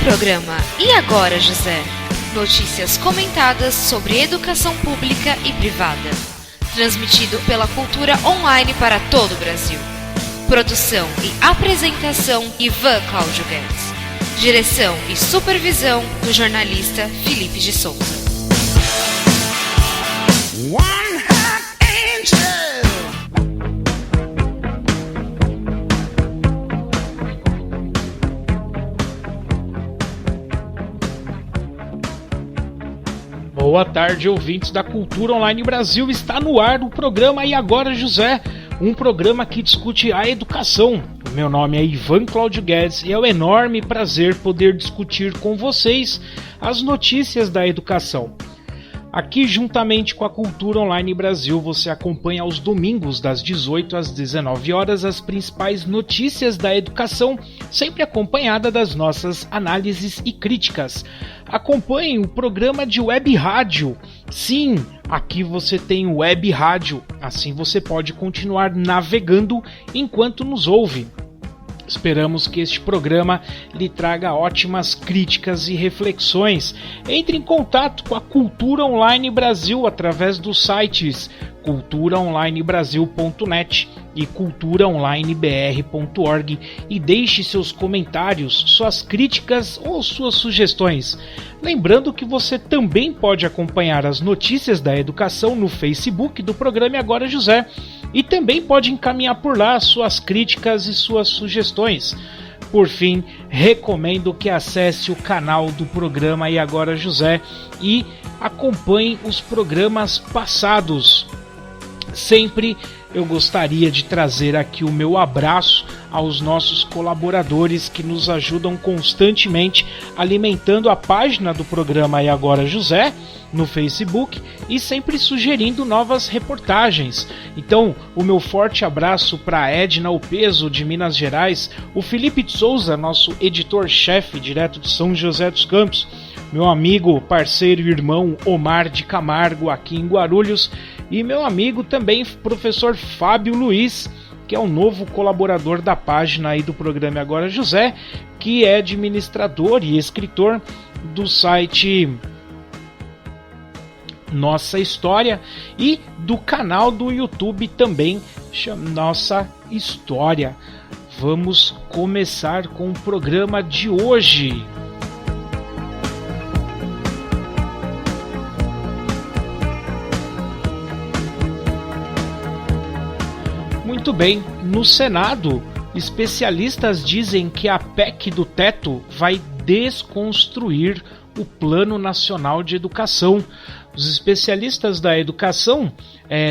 programa E Agora, José? Notícias comentadas sobre educação pública e privada. Transmitido pela Cultura Online para todo o Brasil. Produção e apresentação Ivan Cláudio Guedes. Direção e supervisão do jornalista Felipe de Souza. Boa tarde, ouvintes da Cultura Online Brasil. Está no ar o programa E Agora, José? Um programa que discute a educação. Meu nome é Ivan Cláudio Guedes e é um enorme prazer poder discutir com vocês as notícias da educação. Aqui, juntamente com a Cultura Online Brasil, você acompanha aos domingos, das 18 às 19 horas, as principais notícias da educação, sempre acompanhada das nossas análises e críticas. Acompanhe o programa de web rádio. Sim, aqui você tem web rádio, assim você pode continuar navegando enquanto nos ouve. Esperamos que este programa lhe traga ótimas críticas e reflexões. Entre em contato com a Cultura Online Brasil através dos sites culturaonlinebrasil.net e culturaonlinebr.org e deixe seus comentários, suas críticas ou suas sugestões. Lembrando que você também pode acompanhar as notícias da educação no Facebook do programa Agora José e também pode encaminhar por lá suas críticas e suas sugestões. Por fim, recomendo que acesse o canal do programa E Agora José e acompanhe os programas passados. Sempre eu gostaria de trazer aqui o meu abraço aos nossos colaboradores que nos ajudam constantemente alimentando a página do programa E Agora José no Facebook e sempre sugerindo novas reportagens. Então, o meu forte abraço para a Edna Opeso de Minas Gerais, o Felipe de Souza, nosso editor-chefe direto de São José dos Campos, meu amigo, parceiro e irmão Omar de Camargo aqui em Guarulhos e meu amigo também professor Fábio Luiz, que é um novo colaborador da página aí do programa Agora José, que é administrador e escritor do site Nossa História e do canal do YouTube também, Nossa História. Vamos começar com o programa de hoje. Muito bem, no Senado, especialistas dizem que a PEC do teto vai desconstruir o Plano Nacional de Educação. Os especialistas da educação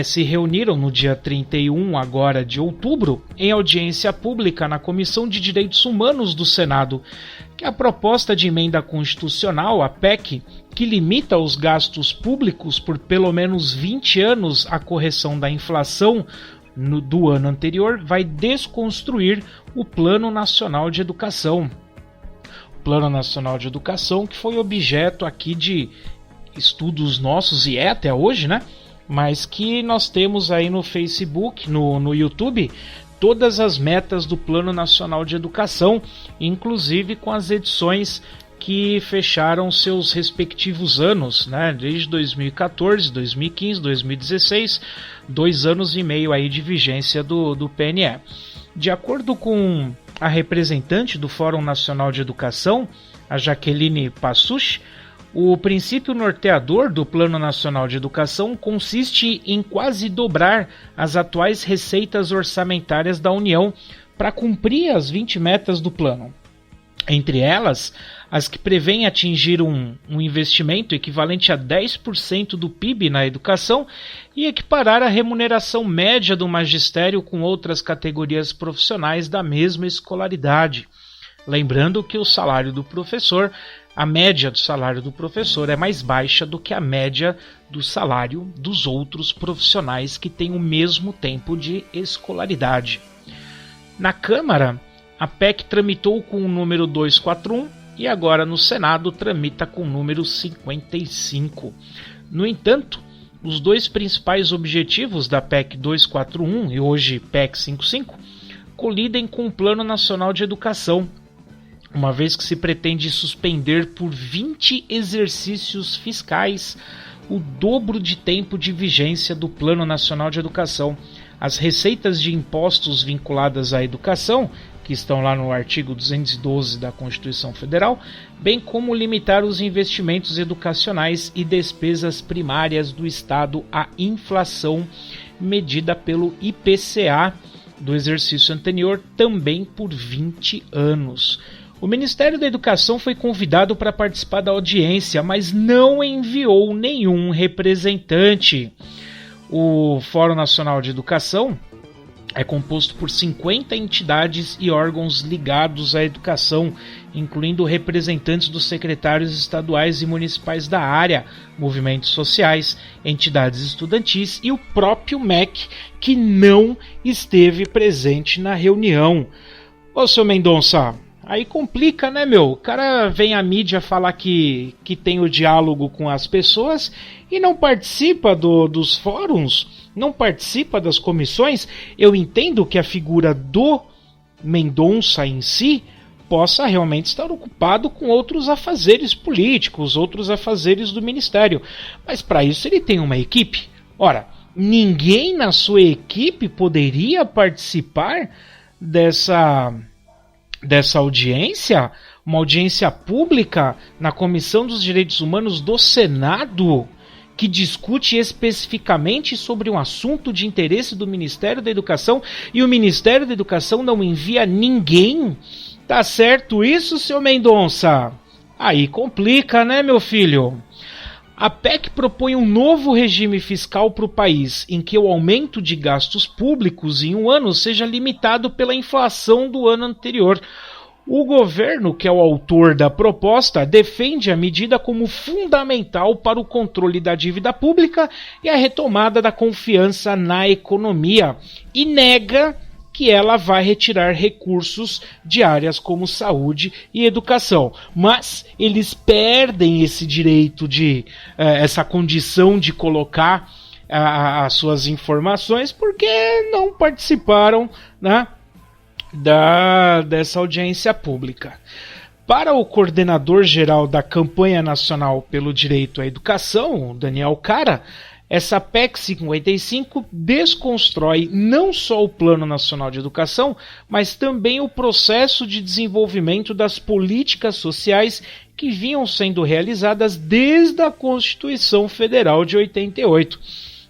se reuniram no dia 31 agora de outubro em audiência pública na Comissão de Direitos Humanos do Senado, que a proposta de emenda constitucional, a PEC, que limita os gastos públicos por pelo menos 20 anos a correção da inflação do ano anterior, vai desconstruir o Plano Nacional de Educação. O Plano Nacional de Educação que foi objeto aqui de estudos nossos e é até hoje, né? Mas que nós temos aí no Facebook, no YouTube, todas as metas do Plano Nacional de Educação, inclusive com as edições que fecharam seus respectivos anos, né? Desde 2014, 2015, 2016, 2 anos e meio aí de vigência do PNE. De acordo com a representante do Fórum Nacional de Educação, a Jaqueline Passucci, o princípio norteador do Plano Nacional de Educação consiste em quase dobrar as atuais receitas orçamentárias da União para cumprir as 20 metas do plano. Entre elas, as que prevêem atingir um investimento equivalente a 10% do PIB na educação e equiparar a remuneração média do magistério com outras categorias profissionais da mesma escolaridade. Lembrando que o salário do professor, a média do salário do professor é mais baixa do que a média do salário dos outros profissionais que têm o mesmo tempo de escolaridade. Na Câmara, a PEC tramitou com o número 241 e agora no Senado tramita com o número 55. No entanto, os dois principais objetivos da PEC 241 e hoje PEC 55 colidem com o Plano Nacional de Educação. uma vez que se pretende suspender por 20 exercícios fiscais o dobro de tempo de vigência do Plano Nacional de Educação. As receitas de impostos vinculadas à educação, que estão lá no artigo 212 da Constituição Federal, bem como limitar os investimentos educacionais e despesas primárias do Estado à inflação medida pelo IPCA do exercício anterior, também por 20 anos. O Ministério da Educação foi convidado para participar da audiência, mas não enviou nenhum representante. O Fórum Nacional de Educação é composto por 50 entidades e órgãos ligados à educação, incluindo representantes dos secretários estaduais e municipais da área, movimentos sociais, entidades estudantis e o próprio MEC, que não esteve presente na reunião. Ô, seu Mendonça, aí complica, né, meu? O cara vem à mídia falar que tem o diálogo com as pessoas e não participa dos fóruns, não participa das comissões. Eu entendo que a figura do Mendonça em si possa realmente estar ocupado com outros afazeres políticos, outros afazeres do Ministério. Mas para isso ele tem uma equipe. Ora, ninguém na sua equipe poderia participar dessa audiência, uma audiência pública na Comissão dos Direitos Humanos do Senado, que discute especificamente sobre um assunto de interesse do Ministério da Educação, e o Ministério da Educação não envia ninguém? Tá certo isso, seu Mendonça? Aí complica, né, meu filho? A PEC propõe um novo regime fiscal para o país, em que o aumento de gastos públicos em um ano seja limitado pela inflação do ano anterior. O governo, que é o autor da proposta, defende a medida como fundamental para o controle da dívida pública e a retomada da confiança na economia, e nega que ela vai retirar recursos de áreas como saúde e educação. Mas eles perdem esse direito essa condição de colocar as suas informações porque não participaram, né, dessa audiência pública. Para o coordenador-geral da Campanha Nacional pelo Direito à Educação, Daniel Cara, essa PEC 55 desconstrói não só o Plano Nacional de Educação, mas também o processo de desenvolvimento das políticas sociais que vinham sendo realizadas desde a Constituição Federal de 88.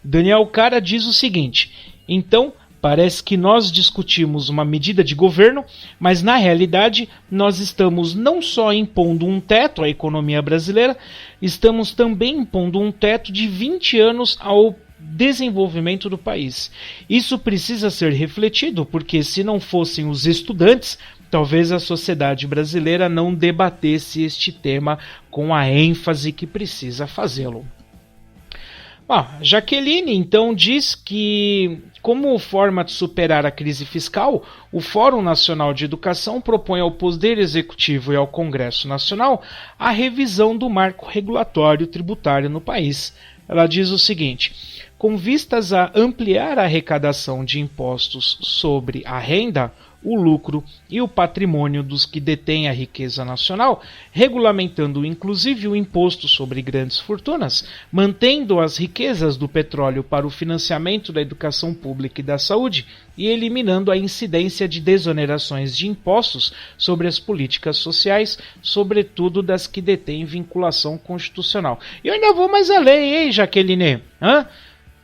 Daniel Cara diz o seguinte: então, parece que nós discutimos uma medida de governo, mas na realidade nós estamos não só impondo um teto à economia brasileira, estamos também impondo um teto de 20 anos ao desenvolvimento do país. Isso precisa ser refletido, porque se não fossem os estudantes, talvez a sociedade brasileira não debatesse este tema com a ênfase que precisa fazê-lo. Jaqueline então diz que, como forma de superar a crise fiscal, o Fórum Nacional de Educação propõe ao Poder Executivo e ao Congresso Nacional a revisão do marco regulatório tributário no país. Ela diz o seguinte: com vistas a ampliar a arrecadação de impostos sobre a renda, o lucro e o patrimônio dos que detêm a riqueza nacional, regulamentando inclusive o imposto sobre grandes fortunas, mantendo as riquezas do petróleo para o financiamento da educação pública e da saúde e eliminando a incidência de desonerações de impostos sobre as políticas sociais, sobretudo das que detêm vinculação constitucional. E eu ainda vou mais além, hein, Jaqueline?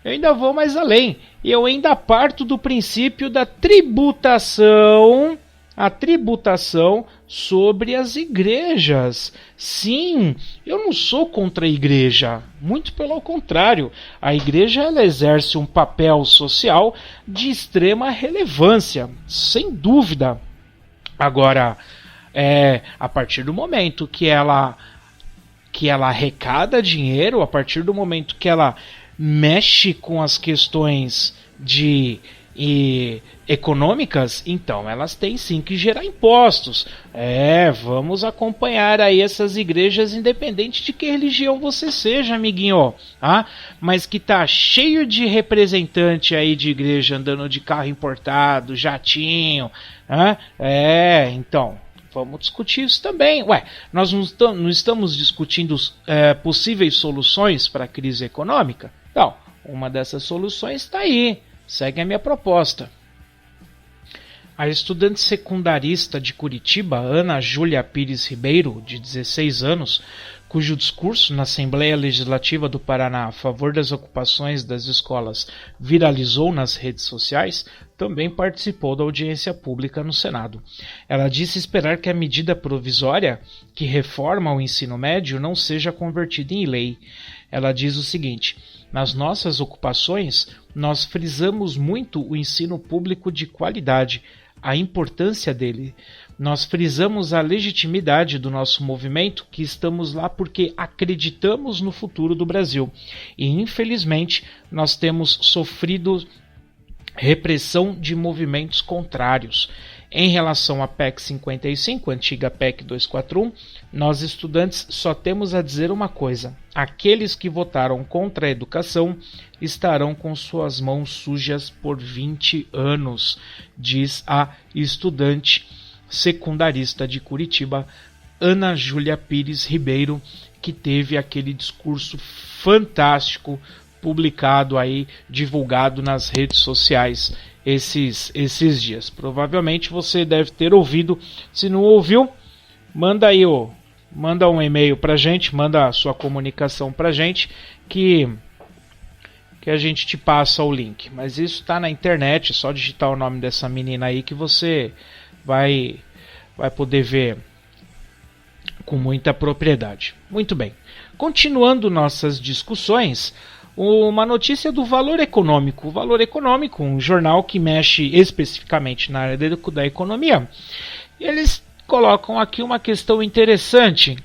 Eu ainda vou mais além. Eu ainda parto do princípio da tributação, a tributação sobre as igrejas. Sim, eu não sou contra a igreja, muito pelo contrário. A igreja ela exerce um papel social de extrema relevância, sem dúvida. Agora, a partir do momento que ela arrecada dinheiro, a partir do momento que ela mexe com as questões econômicas, então elas têm sim que gerar impostos. Vamos acompanhar aí essas igrejas, independente de que religião você seja, amiguinho, mas que tá cheio de representante aí de igreja andando de carro importado, jatinho, então vamos discutir isso também. Nós não estamos discutindo possíveis soluções para a crise econômica? Então, uma dessas soluções está aí. Segue a minha proposta. A estudante secundarista de Curitiba, Ana Júlia Pires Ribeiro, de 16 anos, cujo discurso na Assembleia Legislativa do Paraná a favor das ocupações das escolas viralizou nas redes sociais, também participou da audiência pública no Senado. Ela disse esperar que a medida provisória que reforma o ensino médio não seja convertida em lei. Ela diz o seguinte: nas nossas ocupações, nós frisamos muito o ensino público de qualidade, a importância dele. Nós frisamos a legitimidade do nosso movimento, que estamos lá porque acreditamos no futuro do Brasil. E, infelizmente, nós temos sofrido repressão de movimentos contrários. Em relação à PEC 55, antiga PEC 241, nós estudantes só temos a dizer uma coisa: aqueles que votaram contra a educação estarão com suas mãos sujas por 20 anos, diz a estudante secundarista de Curitiba, Ana Júlia Pires Ribeiro, que teve aquele discurso fantástico publicado aí, divulgado nas redes sociais esses dias. Provavelmente você deve ter ouvido. Se não ouviu, manda aí, manda um e-mail pra gente, manda a sua comunicação pra gente, que a gente te passa o link. Mas isso está na internet, é só digitar o nome dessa menina aí que você vai poder ver com muita propriedade. Muito bem. Continuando nossas discussões, uma notícia do Valor Econômico. O Valor Econômico, um jornal que mexe especificamente na área da economia. Eles colocam aqui uma questão interessante,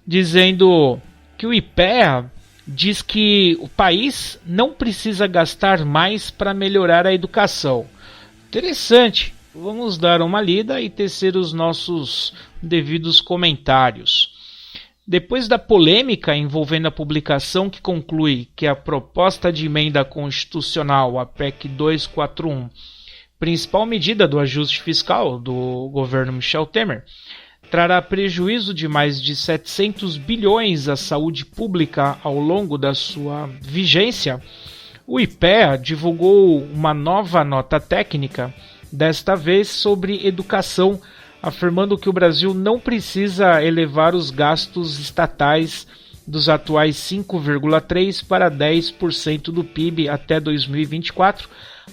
dizendo que o IPEA diz que o país não precisa gastar mais para melhorar a educação. Interessante. Vamos dar uma lida e tecer os nossos devidos comentários. Depois da polêmica envolvendo a publicação que conclui que a proposta de emenda constitucional, a PEC 241, principal medida do ajuste fiscal do governo Michel Temer, trará prejuízo de mais de 700 bilhões à saúde pública ao longo da sua vigência, o IPEA divulgou uma nova nota técnica, desta vez sobre educação, afirmando que o Brasil não precisa elevar os gastos estatais dos atuais 5,3% para 10% do PIB até 2024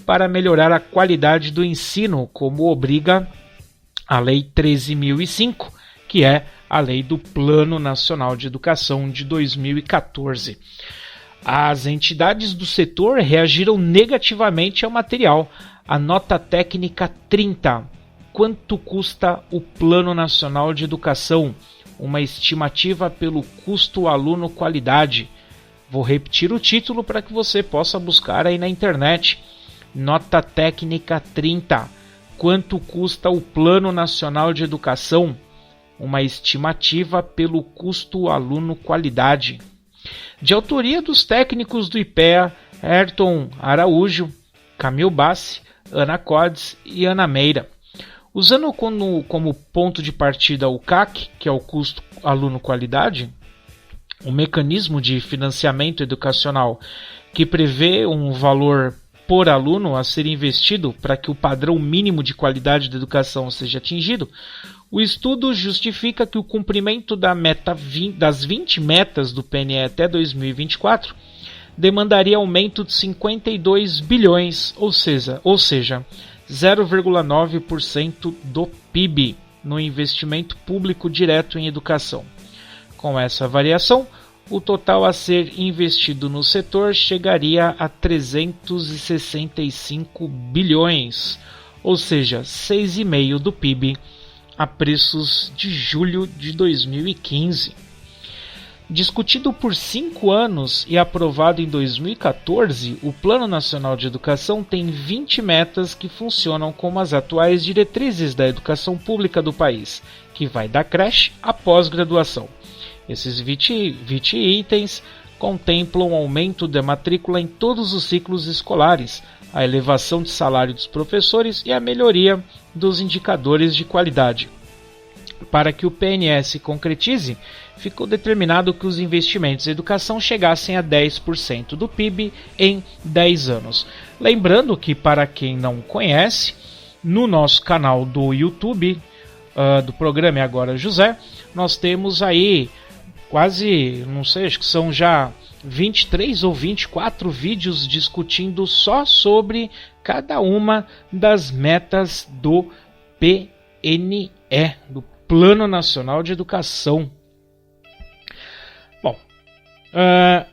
para melhorar a qualidade do ensino, como obriga a Lei 13.005, que é a Lei do Plano Nacional de Educação de 2014. As entidades do setor reagiram negativamente ao material. A nota técnica 30. Quanto custa o Plano Nacional de Educação? Uma estimativa pelo custo aluno qualidade. Vou repetir o título para que você possa buscar aí na internet. Nota técnica 30. Quanto custa o Plano Nacional de Educação? Uma estimativa pelo custo aluno qualidade. De autoria dos técnicos do IPEA, Ayrton Araújo, Camil Bassi, Ana Codes e Ana Meira. Usando como ponto de partida o CAC, que é o custo aluno qualidade, um mecanismo de financiamento educacional que prevê um valor por aluno a ser investido para que o padrão mínimo de qualidade da educação seja atingido, o estudo justifica que o cumprimento das 20 metas do PNE até 2024 demandaria aumento de 52 bilhões, ou seja, 0,9% do PIB no investimento público direto em educação. Com essa variação, o total a ser investido no setor chegaria a 365 bilhões, ou seja, 6,5% do PIB a preços de julho de 2015. Discutido por 5 anos e aprovado em 2014, o Plano Nacional de Educação tem 20 metas que funcionam como as atuais diretrizes da educação pública do país, que vai da creche à pós-graduação. Esses 20 itens contemplam o aumento da matrícula em todos os ciclos escolares, a elevação de salário dos professores e a melhoria dos indicadores de qualidade. Para que o PNS se concretize, ficou determinado que os investimentos em educação chegassem a 10% do PIB em 10 anos. Lembrando que, para quem não conhece, no nosso canal do YouTube, do programa Agora José, nós temos aí quase, não sei, acho que são já 23 ou 24 vídeos discutindo só sobre cada uma das metas do PNE, do Plano Nacional de Educação. Bom,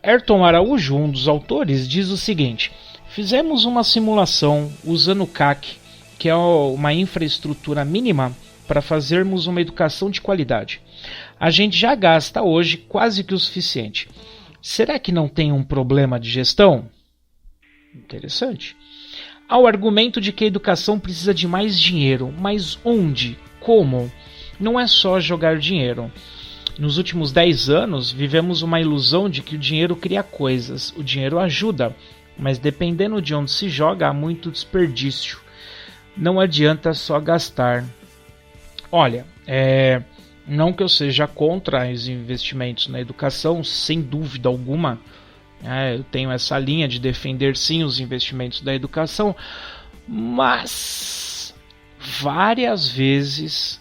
Ayrton Araújo, um dos autores, diz o seguinte: fizemos uma simulação usando o CAC, que é uma infraestrutura mínima para fazermos uma educação de qualidade. A gente já gasta hoje quase que o suficiente. Será que não tem um problema de gestão? Interessante. Há o argumento de que a educação precisa de mais dinheiro, mas onde? Como? Não é só jogar dinheiro. Nos últimos 10 anos, vivemos uma ilusão de que o dinheiro cria coisas. O dinheiro ajuda, mas dependendo de onde se joga, há muito desperdício. Não adianta só gastar. Olha, não que eu seja contra os investimentos na educação, sem dúvida alguma. Eu tenho essa linha de defender sim os investimentos da educação, mas várias vezes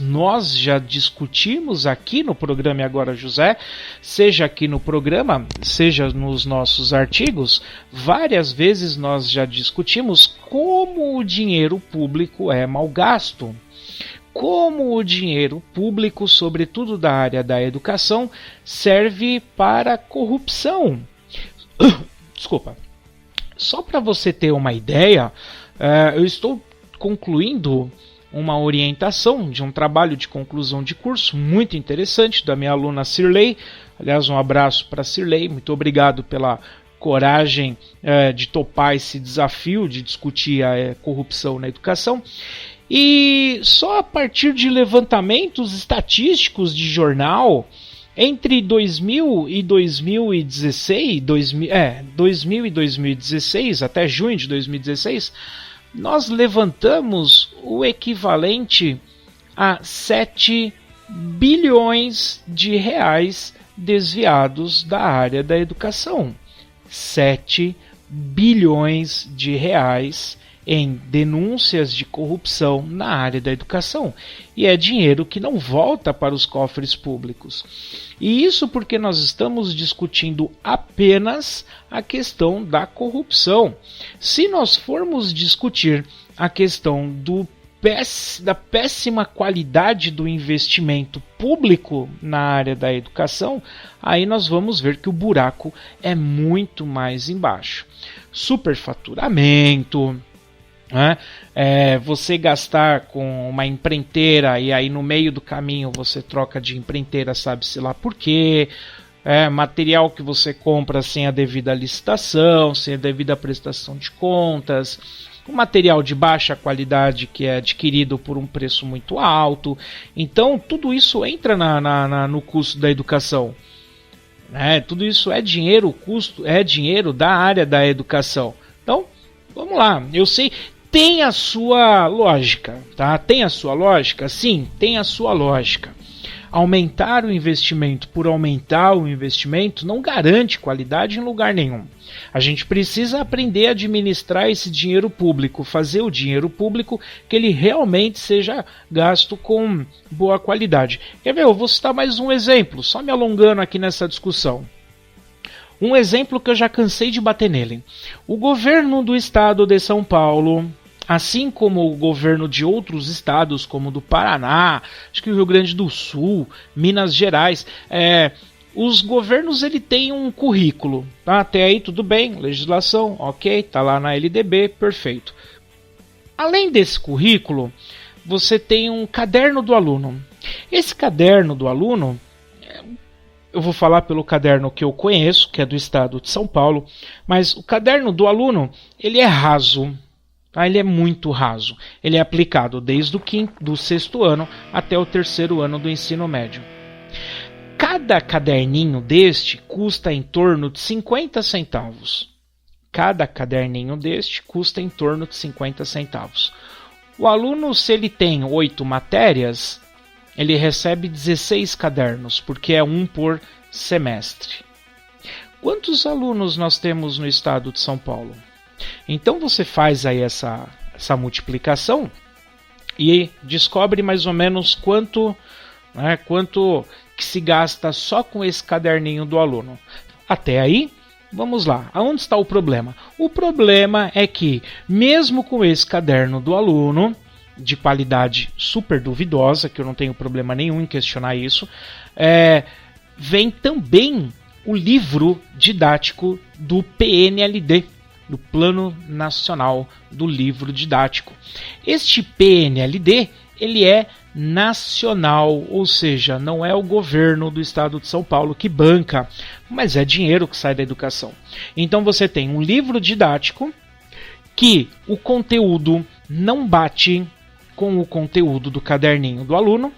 nós já discutimos aqui no programa Agora José, seja aqui no programa, seja nos nossos artigos, várias vezes nós já discutimos como o dinheiro público é mal gasto. Como o dinheiro público, sobretudo da área da educação, serve para corrupção. Desculpa. Só para você ter uma ideia, eu estou concluindo uma orientação de um trabalho de conclusão de curso muito interessante da minha aluna Cirlei. Aliás, um abraço para Cirlei, muito obrigado pela coragem de topar esse desafio de discutir a corrupção na educação. E só a partir de levantamentos estatísticos de jornal, entre 2000 e 2016, até junho de 2016, nós levantamos o equivalente a 7 bilhões de reais desviados da área da educação. 7 bilhões de reais em denúncias de corrupção na área da educação. E é dinheiro que não volta para os cofres públicos. E isso porque nós estamos discutindo apenas a questão da corrupção. Se nós formos discutir a questão da péssima qualidade do investimento público na área da educação, aí nós vamos ver que o buraco é muito mais embaixo. Superfaturamento, você gastar com uma empreiteira e aí no meio do caminho você troca de empreiteira, sabe-se lá por quê, material que você compra sem a devida licitação, sem a devida prestação de contas, um material de baixa qualidade que é adquirido por um preço muito alto. Então tudo isso entra no custo da educação. Tudo isso é dinheiro, o custo é dinheiro da área da educação. Então, vamos lá, eu sei, tem a sua lógica, tá? Tem a sua lógica? Sim, tem a sua lógica. Aumentar o investimento por aumentar o investimento não garante qualidade em lugar nenhum. A gente precisa aprender a administrar esse dinheiro público, fazer o dinheiro público que ele realmente seja gasto com boa qualidade. Quer ver? Eu vou citar mais um exemplo, só me alongando aqui nessa discussão. Um exemplo que eu já cansei de bater nele. O governo do estado de São Paulo, assim como o governo de outros estados, como do Paraná, acho que o Rio Grande do Sul, Minas Gerais, os governos ele tem um currículo, tá? Até aí tudo bem, legislação, ok, tá lá na LDB, perfeito. Além desse currículo, você tem um caderno do aluno. Esse caderno do aluno, eu vou falar pelo caderno que eu conheço, que é do estado de São Paulo, mas o caderno do aluno, ele é raso. Ele é muito raso. Ele é aplicado desde do sexto ano até o terceiro ano do ensino médio. Cada caderninho deste custa em torno de 50 centavos. Cada caderninho deste custa em torno de 50 centavos. O aluno, se ele tem 8 matérias, ele recebe 16 cadernos, porque é 1 por semestre. Quantos alunos nós temos no estado de São Paulo? Então você faz aí essa multiplicação e descobre mais ou menos quanto que se gasta só com esse caderninho do aluno. Até aí, vamos lá. Aonde está o problema? O problema é que, mesmo com esse caderno do aluno, de qualidade super duvidosa, que eu não tenho problema nenhum em questionar isso, vem também o livro didático do PNLD, do Plano Nacional do Livro Didático. Este PNLD, ele é nacional, ou seja, não é o governo do estado de São Paulo que banca, mas é dinheiro que sai da educação. Então você tem um livro didático que o conteúdo não bate com o conteúdo do caderninho do aluno.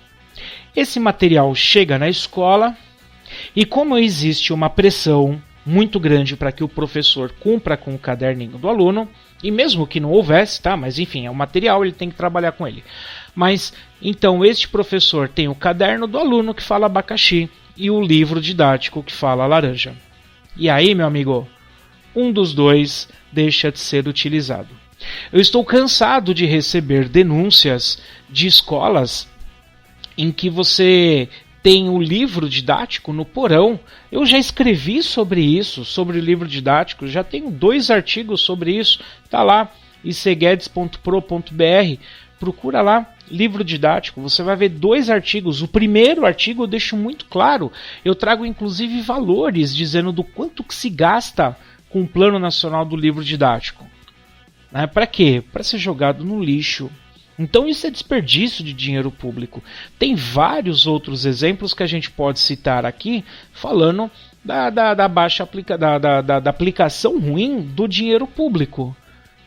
Esse material chega na escola e, como existe uma pressão muito grande para que o professor cumpra com o caderninho do aluno, e mesmo que não houvesse, tá? Mas enfim, é um material, ele tem que trabalhar com ele. Mas então este professor tem o caderno do aluno que fala abacaxi e o livro didático que fala laranja. E aí, meu amigo, um dos dois deixa de ser utilizado. Eu estou cansado de receber denúncias de escolas em que você tem o livro didático no porão. Eu já escrevi sobre isso, sobre o livro didático, já tenho 2 artigos sobre isso, tá lá, iceguedes.pro.br, procura lá, livro didático, você vai ver 2 artigos. O primeiro artigo eu deixo muito claro, eu trago inclusive valores dizendo do quanto que se gasta com o Plano Nacional do Livro Didático. Para quê? Para ser jogado no lixo. Então isso é desperdício de dinheiro público. Tem vários outros exemplos que a gente pode citar aqui, falando da baixa da aplicação ruim do dinheiro público.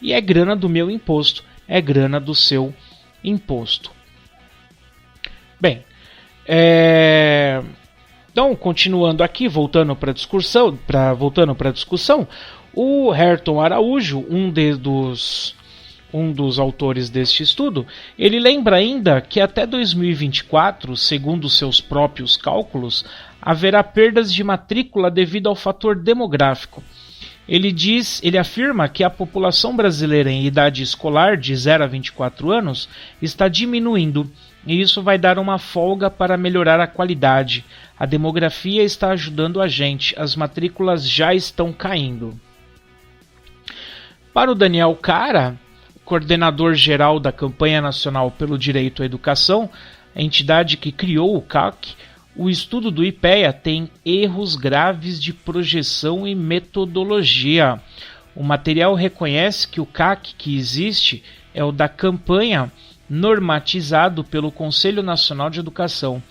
E é grana do meu imposto, é grana do seu imposto. Bem, então continuando aqui, voltando para a discussão, o Herton Araújo, um dos autores deste estudo, ele lembra ainda que até 2024, segundo seus próprios cálculos, haverá perdas de matrícula devido ao fator demográfico. Ele afirma que a população brasileira em idade escolar de 0 a 24 anos está diminuindo, e isso vai dar uma folga para melhorar a qualidade. A demografia está ajudando a gente, as matrículas já estão caindo. Para o Daniel Cara, coordenador geral da Campanha Nacional pelo Direito à Educação, a entidade que criou o CAC, o estudo do IPEA tem erros graves de projeção e metodologia. O material reconhece que o CAC que existe é o da campanha normatizado pelo Conselho Nacional de Educação.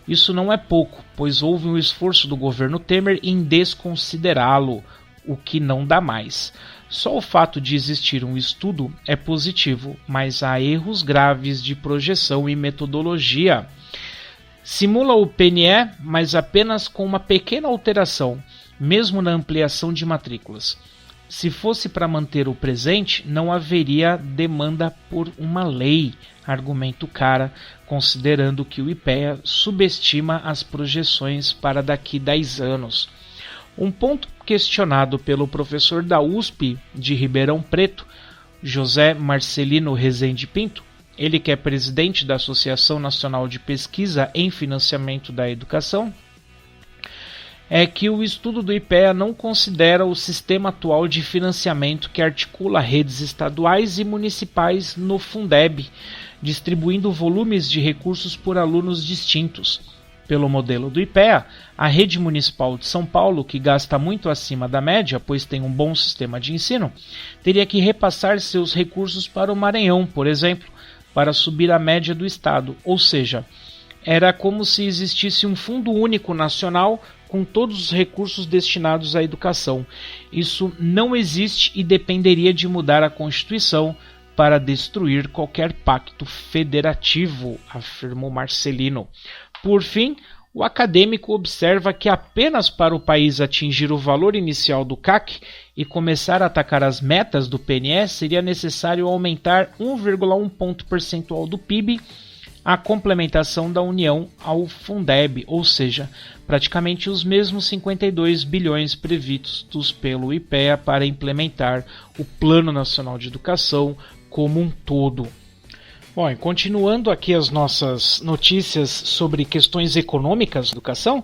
Isso não é pouco, pois houve um esforço do governo Temer em desconsiderá-lo, o que não dá mais. Só o fato de existir um estudo é positivo, mas há erros graves de projeção e metodologia. Simula o PNE, mas apenas com uma pequena alteração, mesmo na ampliação de matrículas. Se fosse para manter o presente, não haveria demanda por uma lei, argumenta o Cara, considerando que o IPEA subestima as projeções para daqui 10 anos. Um ponto questionado pelo professor da USP de Ribeirão Preto, José Marcelino Rezende Pinto, ele que é presidente da Associação Nacional de Pesquisa em Financiamento da Educação, é que o estudo do IPEA não considera o sistema atual de financiamento que articula redes estaduais e municipais no Fundeb, distribuindo volumes de recursos por alunos distintos. Pelo modelo do IPEA, a rede municipal de São Paulo, que gasta muito acima da média, pois tem um bom sistema de ensino, teria que repassar seus recursos para o Maranhão, por exemplo, para subir a média do estado. Ou seja, era como se existisse um fundo único nacional com todos os recursos destinados à educação. Isso não existe e dependeria de mudar a Constituição para destruir qualquer pacto federativo, afirmou Marcelino. Por fim, o acadêmico observa que apenas para o país atingir o valor inicial do CAC e começar a atacar as metas do PNE, seria necessário aumentar 1,1 ponto percentual do PIB a complementação da União ao Fundeb, ou seja, praticamente os mesmos 52 bilhões previstos pelo IPEA para implementar o Plano Nacional de Educação como um todo. Bom, e continuando aqui as nossas notícias sobre questões econômicas da educação,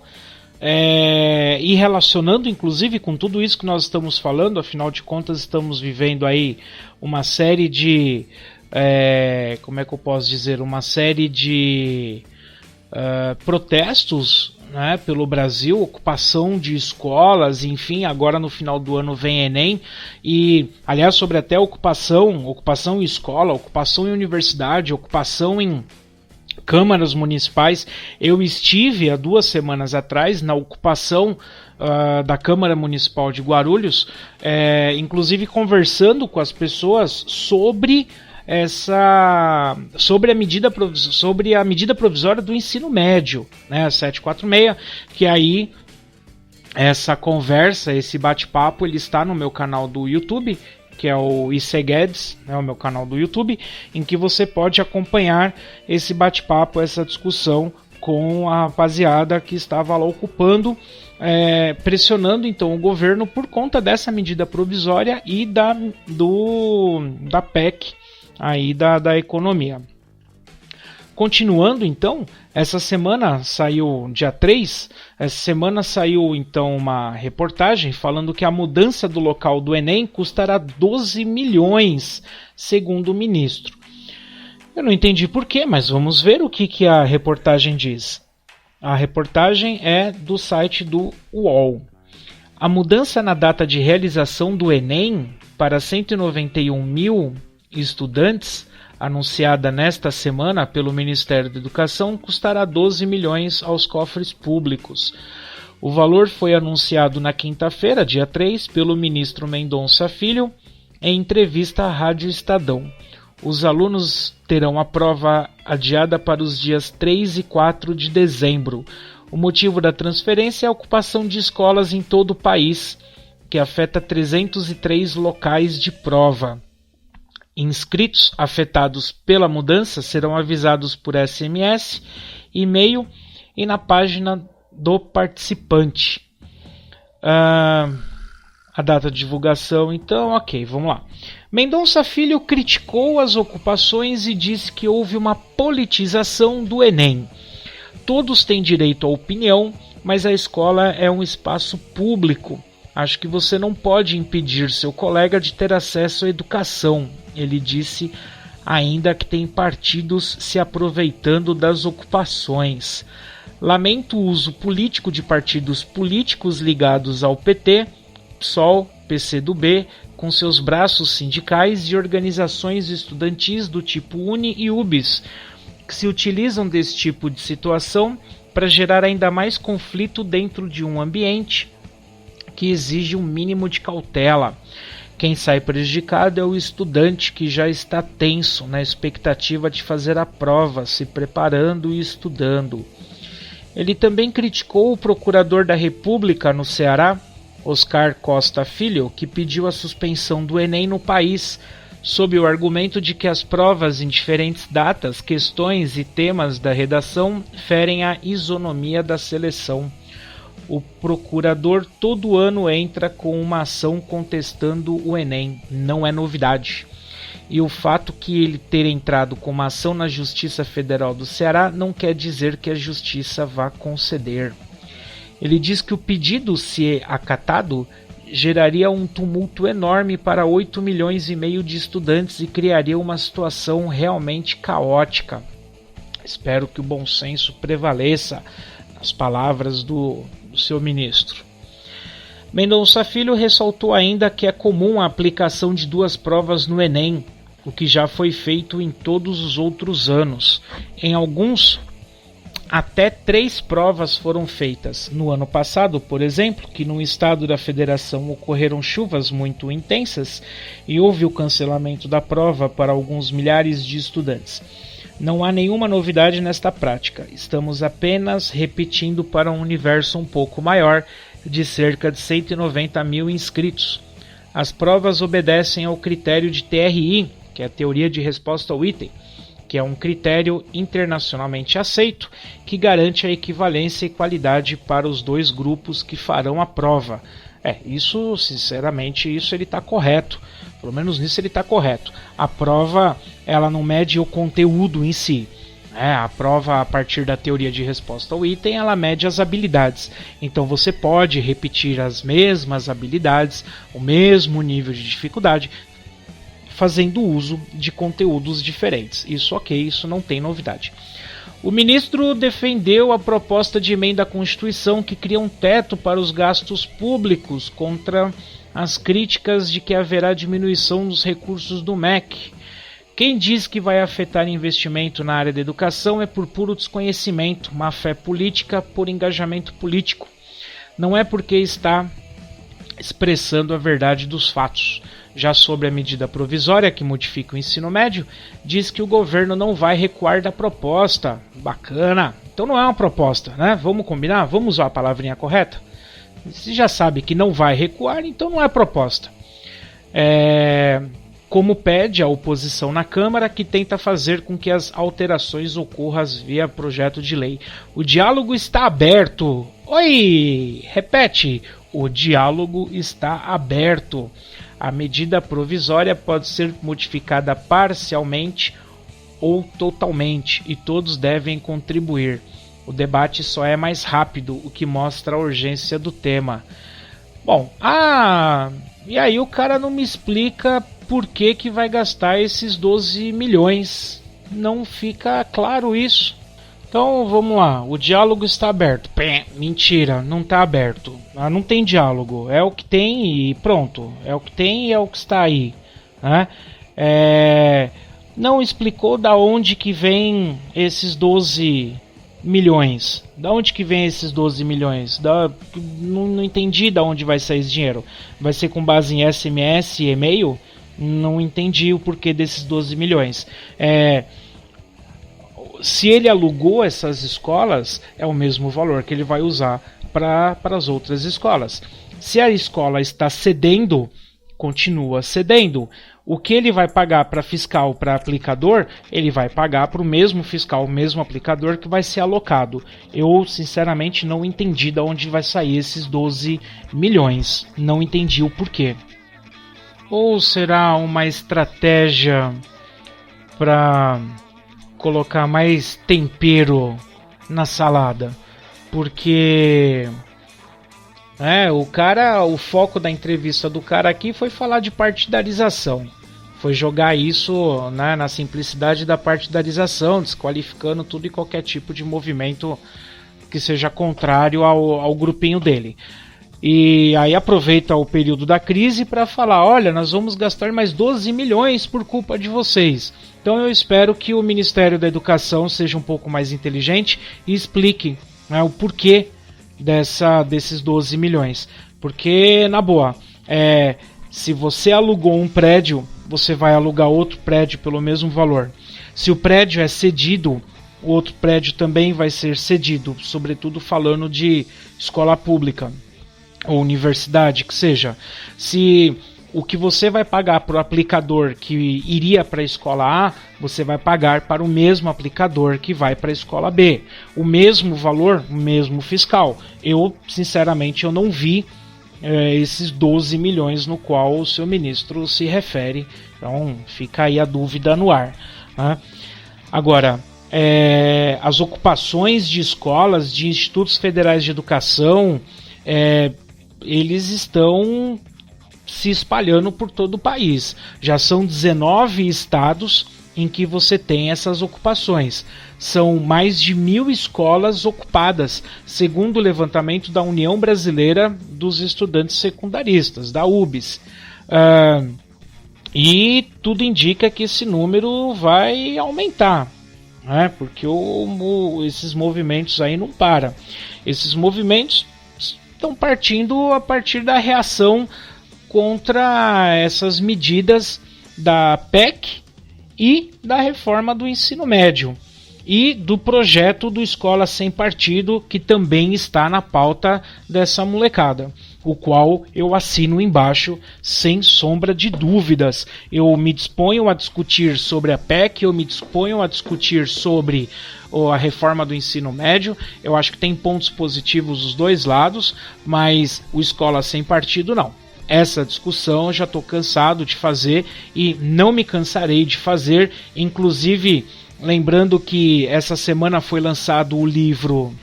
e relacionando inclusive com tudo isso que nós estamos falando, afinal de contas estamos vivendo aí uma série de, uma série de protestos, né, pelo Brasil, ocupação de escolas, enfim, agora no final do ano vem Enem, e aliás sobre até ocupação em escola, ocupação em universidade, ocupação em câmaras municipais. Eu estive há 2 semanas atrás na ocupação da Câmara Municipal de Guarulhos, inclusive conversando com as pessoas sobre a medida provisória do ensino médio, né, a 746, que aí essa conversa, esse bate-papo, ele está no meu canal do YouTube, que é o ICGuedes, né, o meu canal do YouTube, em que você pode acompanhar esse bate-papo, essa discussão com a rapaziada que estava lá ocupando, pressionando então o governo por conta dessa medida provisória e da PEC aí da economia. Continuando então, essa semana saiu, dia 3, essa semana saiu então uma reportagem falando que a mudança do local do Enem custará 12 milhões, segundo o ministro. Eu não entendi porquê, mas vamos ver o que a reportagem diz. A reportagem é do site do UOL. A mudança na data de realização do Enem para 191 mil estudantes, anunciada nesta semana pelo Ministério da Educação, custará 12 milhões aos cofres públicos. O valor foi anunciado na quinta-feira, dia 3, pelo ministro Mendonça Filho, em entrevista à Rádio Estadão. Os alunos terão a prova adiada para os dias 3 e 4 de dezembro. O motivo da transferência é a ocupação de escolas em todo o país, que afeta 303 locais de prova. Inscritos afetados pela mudança serão avisados por SMS, e-mail e na página do participante. A data de divulgação, então, ok, vamos lá. Mendonça Filho criticou as ocupações e disse que houve uma politização do Enem. Todos têm direito à opinião, mas a escola é um espaço público. Acho que você não pode impedir seu colega de ter acesso à educação. Ele disse ainda que tem partidos se aproveitando das ocupações. Lamento o uso político de partidos políticos ligados ao PT, PSOL, PCdoB, com seus braços sindicais e organizações estudantis do tipo UNE e UBS, que se utilizam desse tipo de situação para gerar ainda mais conflito dentro de um ambiente que exige um mínimo de cautela. Quem sai prejudicado é o estudante, que já está tenso na expectativa de fazer a prova, se preparando e estudando. Ele também criticou o procurador da República no Ceará, Oscar Costa Filho, que pediu a suspensão do Enem no país, sob o argumento de que as provas em diferentes datas, questões e temas da redação ferem a isonomia da seleção. O procurador todo ano entra com uma ação contestando o Enem, não é novidade. E o fato que ele ter entrado com uma ação na Justiça Federal do Ceará não quer dizer que a Justiça vá conceder. Ele diz que o pedido, se acatado, geraria um tumulto enorme para 8 milhões e meio de estudantes e criaria uma situação realmente caótica. Espero que o bom senso prevaleça nas palavras do seu ministro. Mendonça Filho ressaltou ainda que é comum a aplicação de 2 provas no Enem, o que já foi feito em todos os outros anos. Em alguns, até 3 provas foram feitas. No ano passado, por exemplo, que no estado da federação ocorreram chuvas muito intensas e houve o cancelamento da prova para alguns milhares de estudantes. Não há nenhuma novidade nesta prática, estamos apenas repetindo para um universo um pouco maior de cerca de 190 mil inscritos. As provas obedecem ao critério de TRI, que é a Teoria de Resposta ao Item, que é um critério internacionalmente aceito que garante a equivalência e qualidade para os dois grupos que farão a prova. Isso, sinceramente, isso ele está correto. Pelo menos nisso ele está correto. A prova, ela não mede o conteúdo em si. A prova, a partir da teoria de resposta ao item, ela mede as habilidades. Então você pode repetir as mesmas habilidades, o mesmo nível de dificuldade, fazendo uso de conteúdos diferentes. Isso ok, isso não tem novidade. O ministro defendeu a proposta de emenda à Constituição que cria um teto para os gastos públicos contra as críticas de que haverá diminuição dos recursos do MEC. Quem diz que vai afetar investimento na área da educação é por puro desconhecimento, má fé política, por engajamento político. Não é porque está expressando a verdade dos fatos. Já sobre a medida provisória que modifica o ensino médio, diz que o governo não vai recuar da proposta. Bacana. Então não é uma proposta, né? Vamos combinar? Vamos usar a palavrinha correta? Você já sabe que não vai recuar, então não é proposta. Como pede a oposição na Câmara, que tenta fazer com que as alterações ocorram via projeto de lei. O diálogo está aberto. Oi! Repete. O diálogo está aberto. A medida provisória pode ser modificada parcialmente ou totalmente e todos devem contribuir. O debate só é mais rápido, o que mostra a urgência do tema. Bom, e aí o cara não me explica por que vai gastar esses 12 milhões. Não fica claro isso. Então vamos lá, o diálogo está aberto. Mentira, não está aberto. Não tem diálogo, é o que tem e pronto. É o que tem e é o que está aí. Né? Não explicou da onde que vem esses 12 milhões. Da onde que vem esses 12 milhões? Não entendi da onde vai sair esse dinheiro. Vai ser com base em SMS e e-mail? Não entendi o porquê desses 12 milhões. Se ele alugou essas escolas, é o mesmo valor que ele vai usar para as outras escolas. Se a escola está cedendo, continua cedendo. O que ele vai pagar para fiscal, para aplicador, ele vai pagar para o mesmo fiscal, o mesmo aplicador que vai ser alocado. Eu, sinceramente, não entendi de onde vai sair esses 12 milhões. Não entendi o porquê. Ou será uma estratégia para colocar mais tempero na salada? Porque o foco da entrevista do cara aqui foi falar de partidarização. Foi jogar isso, né, na simplicidade da partidarização, desqualificando tudo e qualquer tipo de movimento que seja contrário ao grupinho dele. E aí aproveita o período da crise para falar, olha, nós vamos gastar mais 12 milhões por culpa de vocês. Então eu espero que o Ministério da Educação seja um pouco mais inteligente e explique, né, o porquê desses 12 milhões. Porque, na boa, se você alugou um prédio, você vai alugar outro prédio pelo mesmo valor. Se o prédio é cedido, o outro prédio também vai ser cedido, sobretudo falando de escola pública ou universidade, que seja. Se o que você vai pagar para o aplicador que iria para a escola A, você vai pagar para o mesmo aplicador que vai para a escola B. O mesmo valor, o mesmo fiscal. Eu, sinceramente, eu não vi esses 12 milhões no qual o seu ministro se refere. Então, fica aí a dúvida no ar. Né? Agora, as ocupações de escolas, de institutos federais de educação, eles estão se espalhando por todo o país. Já são 19 estados em que você tem essas ocupações. São mais de 1.000 escolas ocupadas, segundo o levantamento da União Brasileira dos Estudantes Secundaristas, da UBS. E tudo indica que esse número vai aumentar, né? Porque esses movimentos aí não param. Esses movimentos estão partindo a partir da reação contra essas medidas da PEC e da reforma do ensino médio e do projeto do Escola Sem Partido, que também está na pauta dessa molecada, o qual eu assino embaixo sem sombra de dúvidas. Eu me disponho a discutir sobre a PEC, eu me disponho a discutir sobre a reforma do ensino médio. Eu acho que tem pontos positivos dos dois lados, mas o Escola Sem Partido não. Essa discussão eu já estou cansado de fazer e não me cansarei de fazer. Inclusive, lembrando que essa semana foi lançado o livro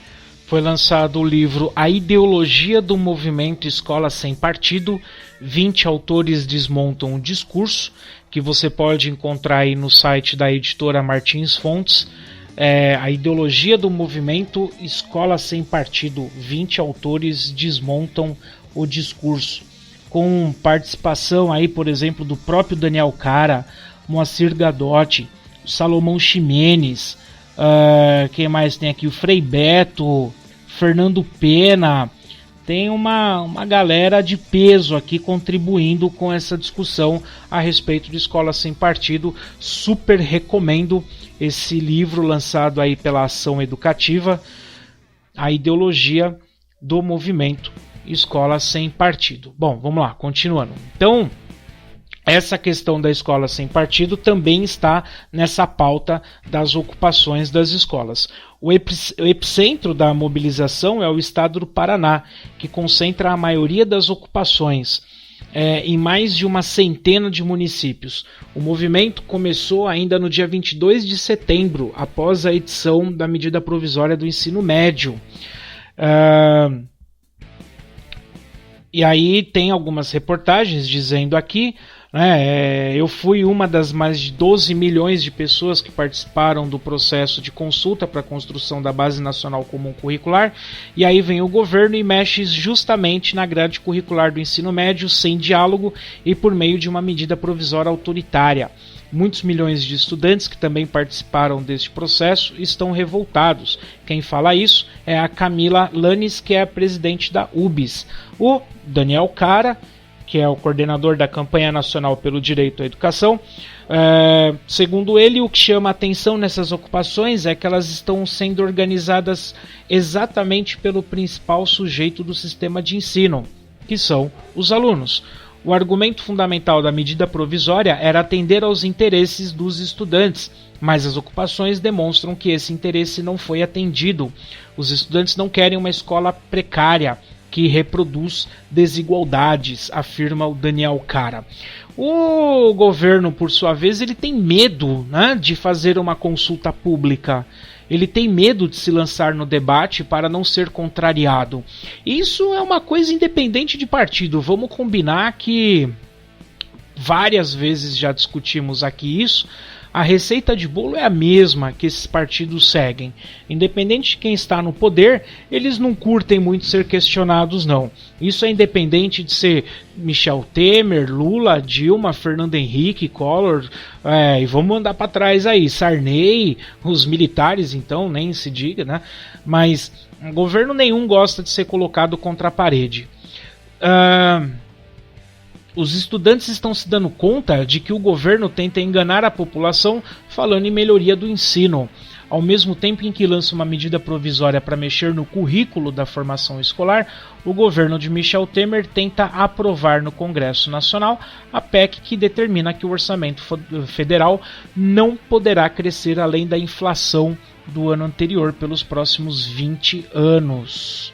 A Ideologia do Movimento Escola Sem Partido, 20 autores desmontam o discurso, que você pode encontrar aí no site da editora Martins Fontes. A Ideologia do Movimento Escola Sem Partido, 20 autores desmontam o discurso, com participação aí, por exemplo, do próprio Daniel Cara, Moacir Gadotti, Salomão Ximenes, quem mais tem aqui? O Frei Beto, Fernando Pena. Tem uma galera de peso aqui contribuindo com essa discussão a respeito de Escola Sem Partido. Super recomendo esse livro lançado aí pela Ação Educativa, A Ideologia do Movimento Escola Sem Partido. Bom, vamos lá, continuando. Então, essa questão da escola sem partido também está nessa pauta das ocupações das escolas. O epicentro da mobilização é o estado do Paraná, que concentra a maioria das ocupações em mais de uma centena de municípios. O movimento começou ainda no dia 22 de setembro, após a edição da medida provisória do ensino médio. E aí tem algumas reportagens dizendo aqui, eu fui uma das mais de 12 milhões de pessoas que participaram do processo de consulta para a construção da Base Nacional Comum Curricular, e aí vem o governo e mexe justamente na grade curricular do ensino médio, sem diálogo e por meio de uma medida provisória autoritária. Muitos milhões de estudantes que também participaram deste processo estão revoltados. Quem fala isso é a Camila Lanes, que é a presidente da UBS. O Daniel Cara, que é o coordenador da campanha nacional pelo direito à educação, segundo ele, o que chama a atenção nessas ocupações é que elas estão sendo organizadas exatamente pelo principal sujeito do sistema de ensino, que são os alunos. O argumento fundamental da medida provisória era atender aos interesses dos estudantes, mas as ocupações demonstram que esse interesse não foi atendido. Os estudantes não querem uma escola precária que reproduz desigualdades, afirma o Daniel Cara. O governo, por sua vez, ele tem medo, de fazer uma consulta pública. Ele tem medo de se lançar no debate para não ser contrariado. Isso é uma coisa independente de partido. Vamos combinar que várias vezes já discutimos aqui isso. A receita de bolo é a mesma que esses partidos seguem. Independente de quem está no poder, eles não curtem muito ser questionados, não. Isso é independente de ser Michel Temer, Lula, Dilma, Fernando Henrique, Collor, e vamos andar para trás aí, Sarney, os militares então, nem se diga, né? Mas governo nenhum gosta de ser colocado contra a parede. Os estudantes estão se dando conta de que o governo tenta enganar a população falando em melhoria do ensino, ao mesmo tempo em que lança uma medida provisória para mexer no currículo da formação escolar. O governo de Michel Temer tenta aprovar no Congresso Nacional a PEC que determina que o orçamento federal não poderá crescer além da inflação do ano anterior pelos próximos 20 anos.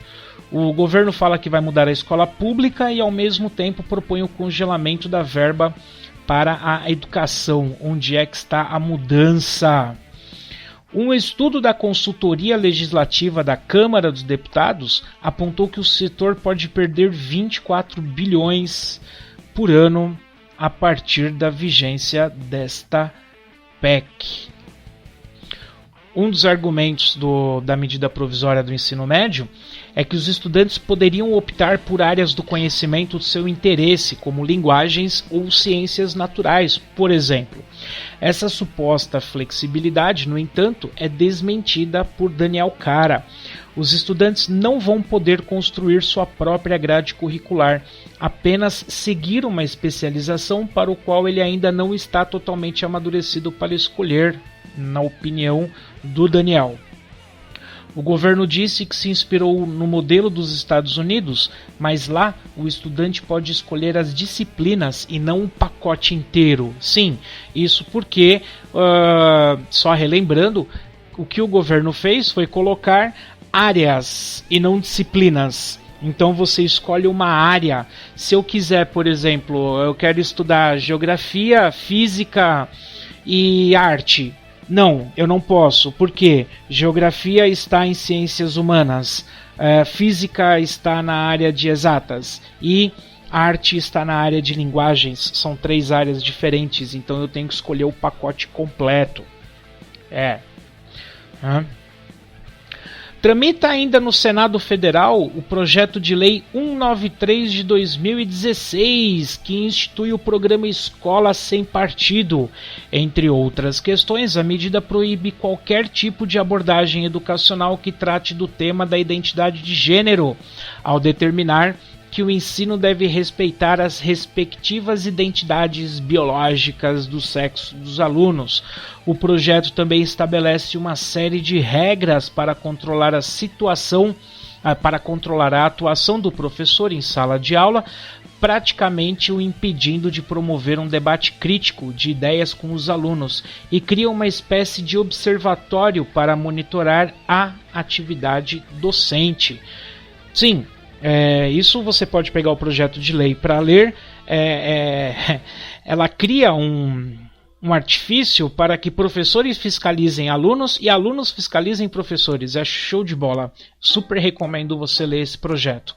O governo fala que vai mudar a escola pública e, ao mesmo tempo, propõe o congelamento da verba para a educação. Onde é que está a mudança? Um estudo da Consultoria Legislativa da Câmara dos Deputados apontou que o setor pode perder 24 bilhões por ano a partir da vigência desta PEC. Um dos argumentos da medida provisória do ensino médio é que os estudantes poderiam optar por áreas do conhecimento de seu interesse, como linguagens ou ciências naturais, por exemplo. Essa suposta flexibilidade, no entanto, é desmentida por Daniel Cara. Os estudantes não vão poder construir sua própria grade curricular, apenas seguir uma especialização para o qual ele ainda não está totalmente amadurecido para escolher, na opinião do Daniel. O governo disse que se inspirou no modelo dos Estados Unidos, mas lá o estudante pode escolher as disciplinas e não o pacote inteiro. Sim, isso porque, só relembrando, o que o governo fez foi colocar áreas e não disciplinas. Então você escolhe uma área. Se eu quiser, por exemplo, eu quero estudar geografia, física e arte. Não, eu não posso, porque geografia está em ciências humanas, física está na área de exatas e arte está na área de linguagens. São 3 áreas diferentes, então eu tenho que escolher o pacote completo. Tramita ainda no Senado Federal o projeto de lei 193 de 2016, que institui o programa Escola Sem Partido. Entre outras questões, a medida proíbe qualquer tipo de abordagem educacional que trate do tema da identidade de gênero, ao determinar que o ensino deve respeitar as respectivas identidades biológicas do sexo dos alunos. O projeto também estabelece uma série de regras para controlar a atuação do professor em sala de aula, praticamente o impedindo de promover um debate crítico de ideias com os alunos, e cria uma espécie de observatório para monitorar a atividade docente. Sim, isso você pode pegar o projeto de lei para ler. Ela cria um artifício para que professores fiscalizem alunos e alunos fiscalizem professores. É show de bola. Super recomendo você ler esse projeto.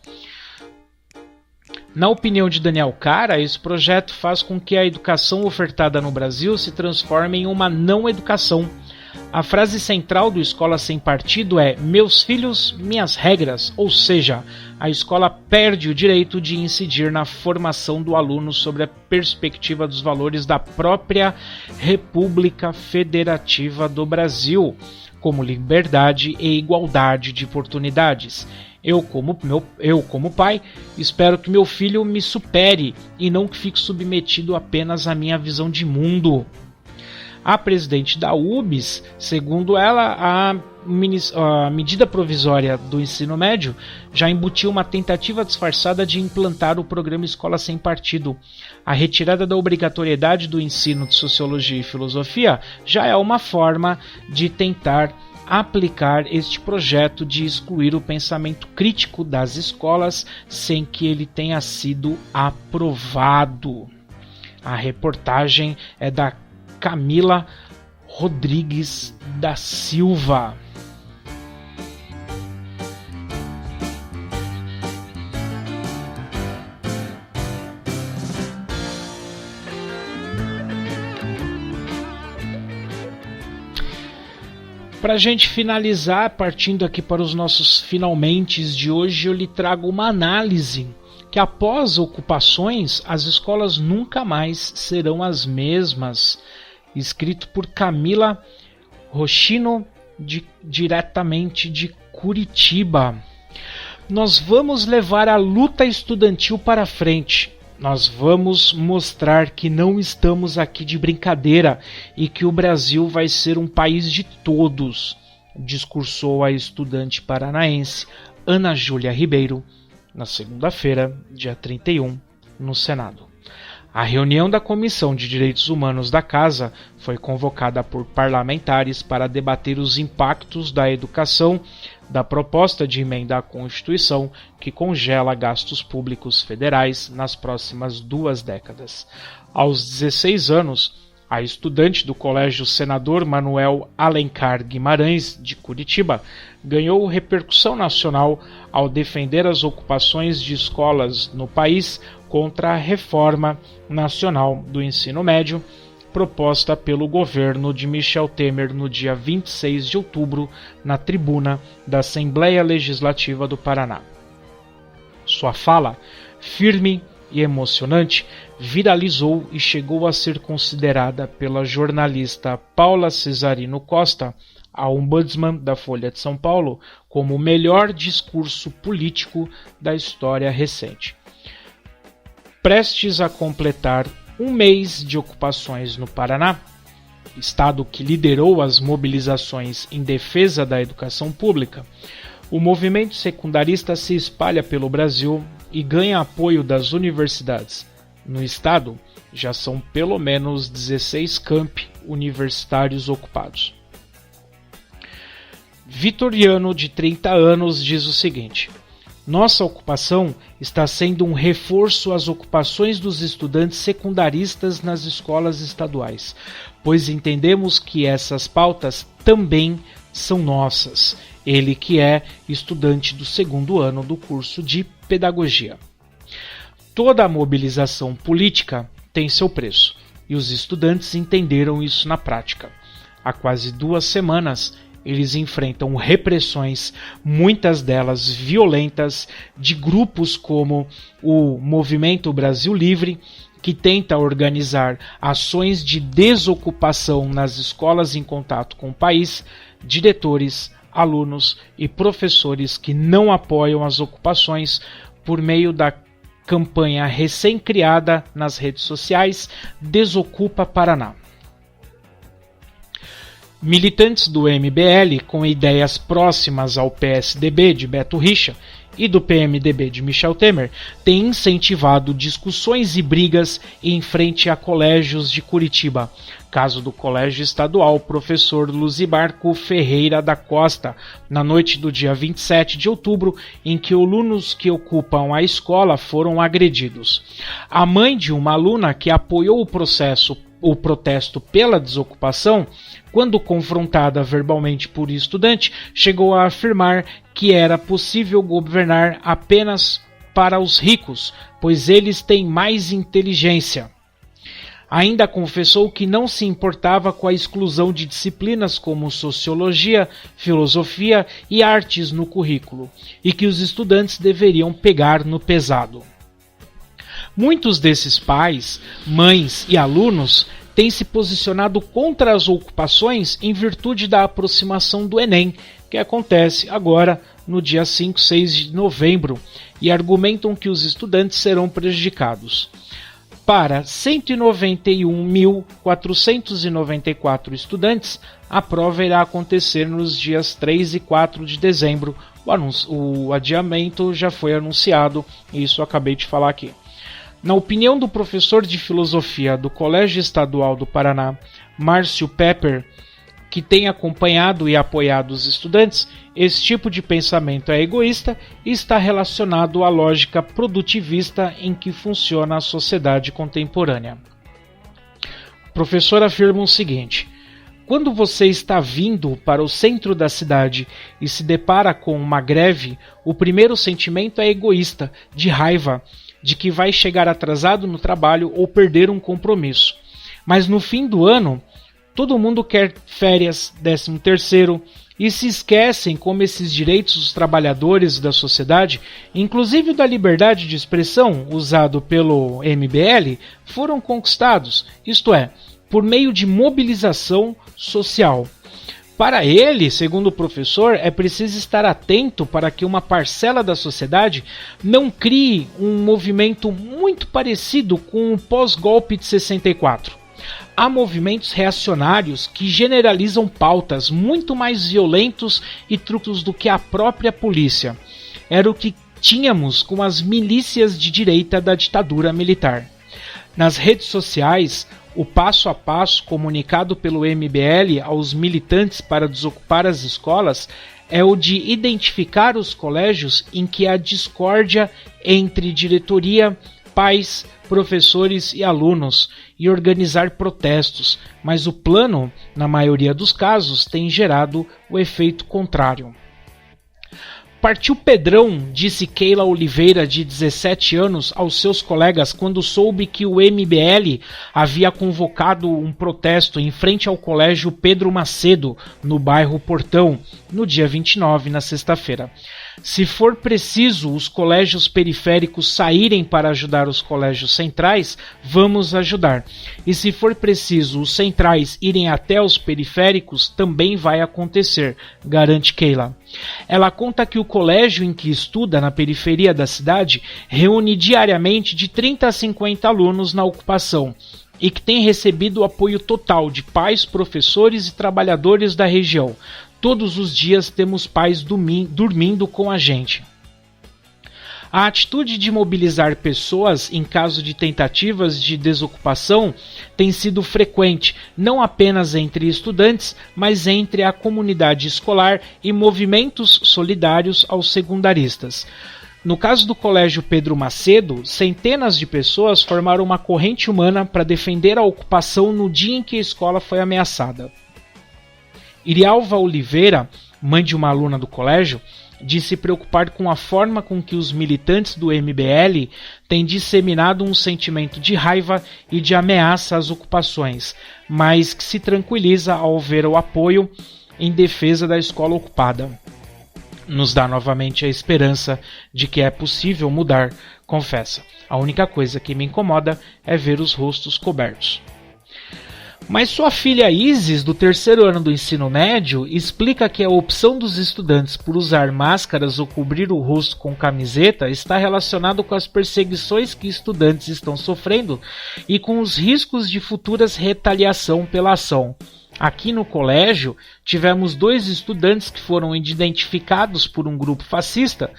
Na opinião de Daniel Cara, esse projeto faz com que a educação ofertada no Brasil se transforme em uma não educação. A frase central do Escola Sem Partido é "Meus filhos, minhas regras", ou seja, a escola perde o direito de incidir na formação do aluno sobre a perspectiva dos valores da própria República Federativa do Brasil, como liberdade e igualdade de oportunidades. Eu, como pai, espero que meu filho me supere e não que fique submetido apenas à minha visão de mundo. A presidente da UBS, segundo ela, a medida provisória do ensino médio já embutiu uma tentativa disfarçada de implantar o programa Escola Sem Partido. A retirada da obrigatoriedade do ensino de sociologia e filosofia já é uma forma de tentar aplicar este projeto de excluir o pensamento crítico das escolas sem que ele tenha sido aprovado. A reportagem é da Camila Rodrigues da Silva. Para a gente finalizar, partindo aqui para os nossos finalmentes de hoje, eu lhe trago uma análise que após ocupações as escolas nunca mais serão as mesmas. Escrito por Camila Rochino, diretamente de Curitiba. Nós vamos levar a luta estudantil para frente. Nós vamos mostrar que não estamos aqui de brincadeira e que o Brasil vai ser um país de todos, discursou a estudante paranaense Ana Júlia Ribeiro na segunda-feira, dia 31, no Senado. A reunião da Comissão de Direitos Humanos da Casa foi convocada por parlamentares para debater os impactos da educação da proposta de emenda à Constituição que congela gastos públicos federais nas próximas 2 décadas. Aos 16 anos, a estudante do Colégio Senador Manuel Alencar Guimarães, de Curitiba, ganhou repercussão nacional ao defender as ocupações de escolas no país contra a reforma nacional do ensino médio, proposta pelo governo de Michel Temer no dia 26 de outubro, na tribuna da Assembleia Legislativa do Paraná. Sua fala, firme e emocionante, viralizou e chegou a ser considerada pela jornalista Paula Cesarino Costa a Ombudsman da Folha de São Paulo como o melhor discurso político da história recente. Prestes a completar um mês de ocupações no Paraná, estado que liderou as mobilizações em defesa da educação pública, o movimento secundarista se espalha pelo Brasil e ganha apoio das universidades. No estado, já são pelo menos 16 campi universitários ocupados. Vitoriano, de 30 anos, diz o seguinte: nossa ocupação está sendo um reforço às ocupações dos estudantes secundaristas nas escolas estaduais, pois entendemos que essas pautas também são nossas. Ele que é estudante do 2º ano do curso de Pedagogia. Toda a mobilização política tem seu preço, e os estudantes entenderam isso na prática. Há quase 2 semanas, eles enfrentam repressões, muitas delas violentas, de grupos como o Movimento Brasil Livre, que tenta organizar ações de desocupação nas escolas em contato com o país, diretores, alunos e professores que não apoiam as ocupações por meio da campanha recém-criada nas redes sociais Desocupa Paraná. Militantes do MBL com ideias próximas ao PSDB de Beto Richa e do PMDB de Michel Temer têm incentivado discussões e brigas em frente a colégios de Curitiba. Caso do Colégio Estadual Professor Luzibarco Ferreira da Costa, na noite do dia 27 de outubro, em que alunos que ocupam a escola foram agredidos. A mãe de uma aluna que apoiou o protesto pela desocupação, quando confrontada verbalmente por estudante, chegou a afirmar que era possível governar apenas para os ricos, pois eles têm mais inteligência. Ainda confessou que não se importava com a exclusão de disciplinas como sociologia, filosofia e artes no currículo, e que os estudantes deveriam pegar no pesado. Muitos desses pais, mães e alunos têm se posicionado contra as ocupações em virtude da aproximação do Enem, que acontece agora no dia 5 e 6 de novembro, e argumentam que os estudantes serão prejudicados. Para 191.494 estudantes, a prova irá acontecer nos dias 3 e 4 de dezembro. O adiamento já foi anunciado, e isso eu acabei de falar aqui. Na opinião do professor de filosofia do Colégio Estadual do Paraná, Márcio Pepper, que tem acompanhado e apoiado os estudantes, esse tipo de pensamento é egoísta e está relacionado à lógica produtivista em que funciona a sociedade contemporânea. O professor afirma o seguinte: quando você está vindo para o centro da cidade e se depara com uma greve, o primeiro sentimento é egoísta, de raiva, de que vai chegar atrasado no trabalho ou perder um compromisso. Mas no fim do ano, todo mundo quer férias, 13º, e se esquecem como esses direitos dos trabalhadores da sociedade, inclusive da liberdade de expressão usado pelo MBL, foram conquistados, isto é, por meio de mobilização social. Para ele, segundo o professor, é preciso estar atento para que uma parcela da sociedade não crie um movimento muito parecido com o pós-golpe de 64. Há movimentos reacionários que generalizam pautas muito mais violentos e truques do que a própria polícia. Era o que tínhamos com as milícias de direita da ditadura militar. Nas redes sociais, o passo a passo comunicado pelo MBL aos militantes para desocupar as escolas é o de identificar os colégios em que há discórdia entre diretoria, pais, professores e alunos e organizar protestos, mas o plano, na maioria dos casos, tem gerado o efeito contrário. Partiu Pedrão, disse Keila Oliveira, de 17 anos, aos seus colegas quando soube que o MBL havia convocado um protesto em frente ao colégio Pedro Macedo, no bairro Portão, no dia 29, na sexta-feira. Se for preciso os colégios periféricos saírem para ajudar os colégios centrais, vamos ajudar. E se for preciso os centrais irem até os periféricos, também vai acontecer, garante Keila. Ela conta que o colégio em que estuda, na periferia da cidade, reúne diariamente de 30 a 50 alunos na ocupação e que tem recebido o apoio total de pais, professores e trabalhadores da região. Todos os dias temos pais dormindo com a gente. A atitude de mobilizar pessoas em caso de tentativas de desocupação tem sido frequente, não apenas entre estudantes, mas entre a comunidade escolar e movimentos solidários aos secundaristas. No caso do Colégio Pedro Macedo, centenas de pessoas formaram uma corrente humana para defender a ocupação no dia em que a escola foi ameaçada. Irialva Oliveira, mãe de uma aluna do colégio, disse se preocupar com a forma com que os militantes do MBL têm disseminado um sentimento de raiva e de ameaça às ocupações, mas que se tranquiliza ao ver o apoio em defesa da escola ocupada. Nos dá novamente a esperança de que é possível mudar, confessa. A única coisa que me incomoda é ver os rostos cobertos. Mas sua filha Isis, do 3º ano do ensino médio, explica que a opção dos estudantes por usar máscaras ou cobrir o rosto com camiseta está relacionado com as perseguições que estudantes estão sofrendo e com os riscos de futuras retaliação pela ação. Aqui no colégio, tivemos 2 estudantes que foram identificados por um grupo fascista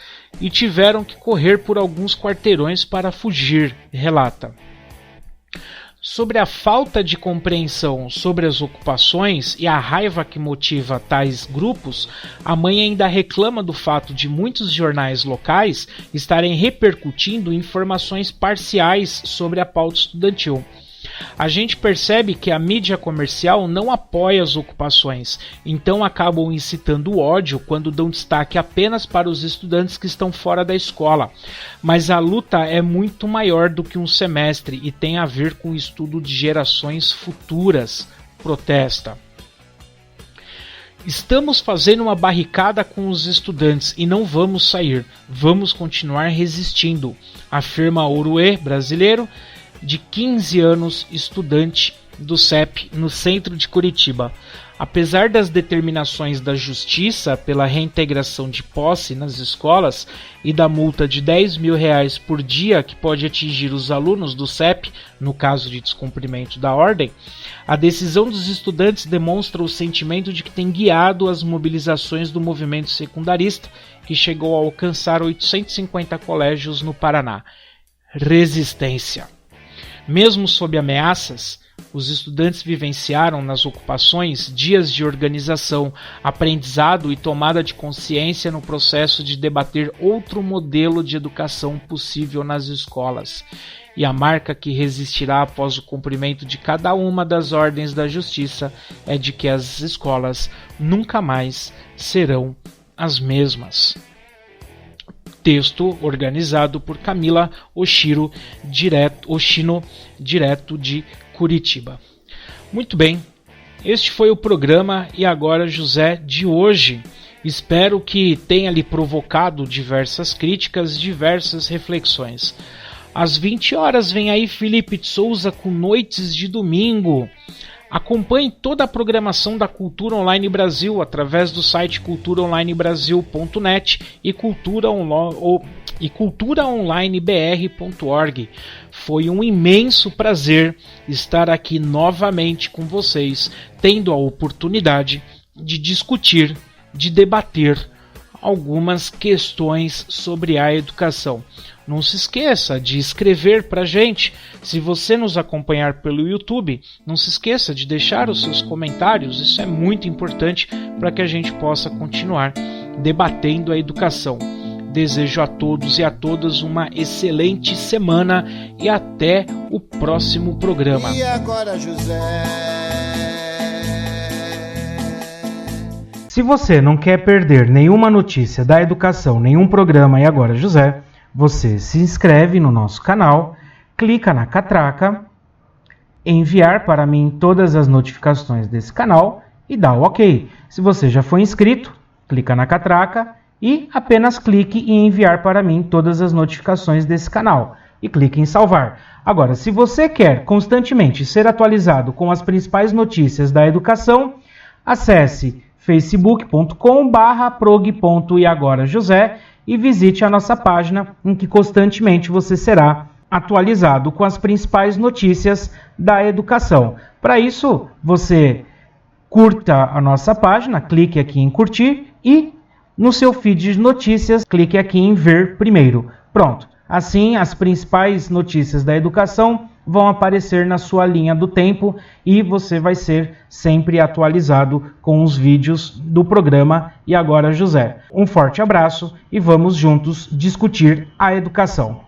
e tiveram que correr por alguns quarteirões para fugir, relata. Sobre a falta de compreensão sobre as ocupações e a raiva que motiva tais grupos, a mãe ainda reclama do fato de muitos jornais locais estarem repercutindo informações parciais sobre a pauta estudantil. A gente percebe que a mídia comercial não apoia as ocupações, então acabam incitando o ódio quando dão destaque apenas para os estudantes que estão fora da escola. Mas a luta é muito maior do que um semestre e tem a ver com o estudo de gerações futuras, protesta. Estamos fazendo uma barricada com os estudantes e não vamos sair, vamos continuar resistindo, afirma Oruê, brasileiro, de 15 anos, estudante do CEP no centro de Curitiba. Apesar das determinações da Justiça pela reintegração de posse nas escolas e da multa de R$10 mil por dia que pode atingir os alunos do CEP, no caso de descumprimento da ordem, a decisão dos estudantes demonstra o sentimento de que tem guiado as mobilizações do movimento secundarista, que chegou a alcançar 850 colégios no Paraná. Resistência. Mesmo sob ameaças, os estudantes vivenciaram nas ocupações dias de organização, aprendizado e tomada de consciência no processo de debater outro modelo de educação possível nas escolas. E a marca que resistirá após o cumprimento de cada uma das ordens da justiça é de que as escolas nunca mais serão as mesmas. Texto organizado por Camila Oshino, direto de Curitiba. Muito bem, este foi o programa E Agora José de hoje. Espero que tenha lhe provocado diversas críticas, diversas reflexões. Às 20 horas vem aí Felipe de Souza com Noites de Domingo. Acompanhe toda a programação da Cultura Online Brasil através do site culturaonlinebrasil.net e culturaonlinebr.org. Foi um imenso prazer estar aqui novamente com vocês, tendo a oportunidade de discutir, de debater algumas questões sobre a educação. Não se esqueça de escrever para a gente. Se você nos acompanhar pelo YouTube, não se esqueça de deixar os seus comentários. Isso é muito importante para que a gente possa continuar debatendo a educação. Desejo a todos e a todas uma excelente semana e até o próximo programa. E agora, José? Se você não quer perder nenhuma notícia da educação, nenhum programa E Agora José, você se inscreve no nosso canal, clica na catraca, enviar para mim todas as notificações desse canal e dá o OK. Se você já foi inscrito, clica na catraca, e apenas clique em enviar para mim todas as notificações desse canal e clique em salvar. Agora, se você quer constantemente ser atualizado com as principais notícias da educação, acesse facebook.com/prog.iagorajosé e visite a nossa página em que constantemente você será atualizado com as principais notícias da educação. Para isso, você curta a nossa página, clique aqui em curtir e no seu feed de notícias, clique aqui em ver primeiro. Pronto. Assim, as principais notícias da educação vão aparecer na sua linha do tempo e você vai ser sempre atualizado com os vídeos do programa E Agora José. Um forte abraço e vamos juntos discutir a educação.